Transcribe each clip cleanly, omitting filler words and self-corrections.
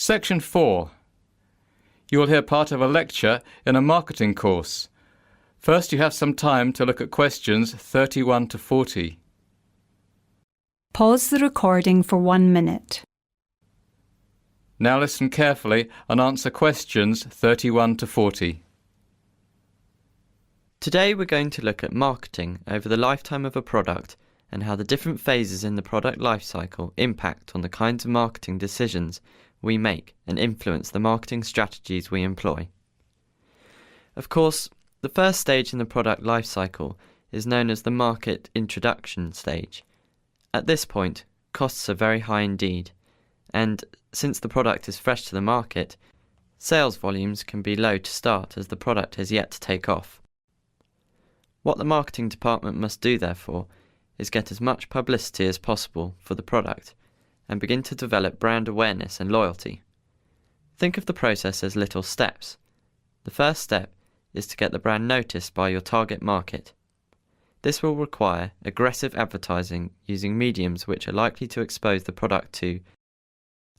Section 4. You will hear part of a lecture in a marketing course. First, you have some time to look at questions 31 to 40. Pause the recording for 1 minute. Now listen carefully and answer questions 31 to 40. Today we're going to look at marketing over the lifetime of a product and how the different phases in the product life cycle impact on the kinds of marketing decisions we make and influence the marketing strategies we employ. Of course, the first stage in the product life cycle is known as the market introduction stage. At this point, costs are very high indeed, and since the product is fresh to the market, sales volumes can be low to start as the product has yet to take off. What the marketing department must do, therefore, is get as much publicity as possible for the product and begin to develop brand awareness and loyalty. Think of the process as little steps. The first step is to get the brand noticed by your target market. This will require aggressive advertising using mediums which are likely to expose the product to,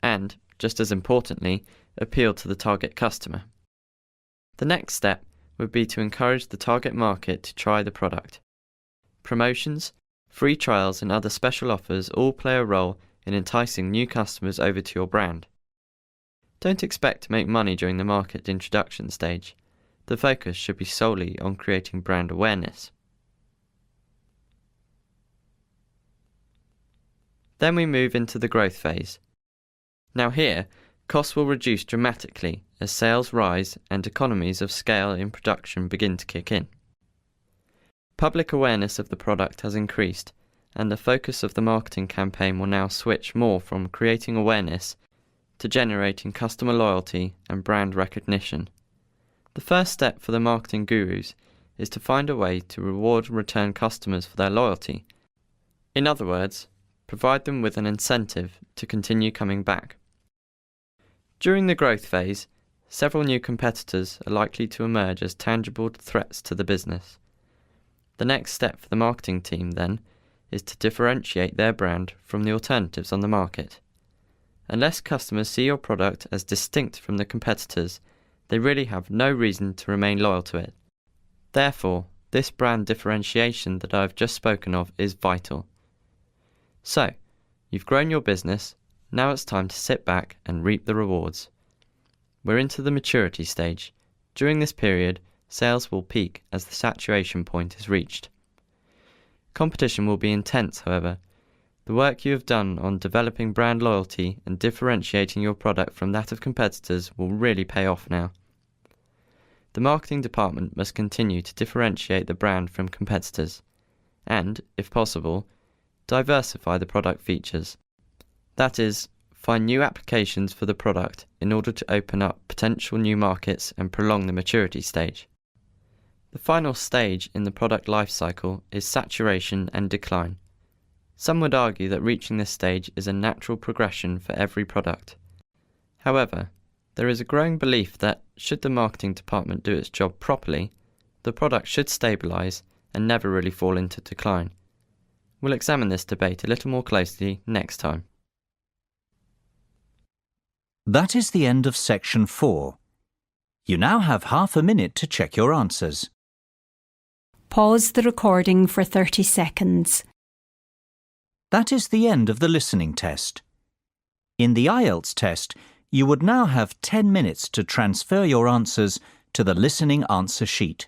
and, just as importantly, appeal to the target customer. The next step would be to encourage the target market to try the product. Promotions, free trials and other special offers all play a role in enticing new customers over to your brand. Don't expect to make money during the market introduction stage. The focus should be solely on creating brand awareness. Then we move into the growth phase. Now here, costs will reduce dramatically as sales rise and economies of scale in production begin to kick in. Public awareness of the product has increased, and the focus of the marketing campaign will now switch more from creating awareness to generating customer loyalty and brand recognition. The first step for the marketing gurus is to find a way to reward return customers for their loyalty. In other words, provide them with an incentive to continue coming back. During the growth phase, several new competitors are likely to emerge as tangible threats to the business. The next step for the marketing team, then, is to differentiate their brand from the alternatives on the market. Unless customers see your product as distinct from the competitors, they really have no reason to remain loyal to it. Therefore, this brand differentiation that I have just spoken of is vital. So, you've grown your business, now it's time to sit back and reap the rewards. We're into the maturity stage. During this period, sales will peak as the saturation point is reached. Competition will be intense, however. The work you have done on developing brand loyalty and differentiating your product from that of competitors will really pay off now. The marketing department must continue to differentiate the brand from competitors and, if possible, diversify the product features. That is, find new applications for the product in order to open up potential new markets and prolong the maturity stage. The final stage in the product life cycle is saturation and decline. Some would argue that reaching this stage is a natural progression for every product. However, there is a growing belief that, should the marketing department do its job properly, the product should stabilise and never really fall into decline. We'll examine this debate a little more closely next time. That is the end of section 4. You now have half a minute to check your answers. Pause the recording for 30 seconds. That is the end of the listening test. In the IELTS test, you would now have 10 minutes to transfer your answers to the listening answer sheet.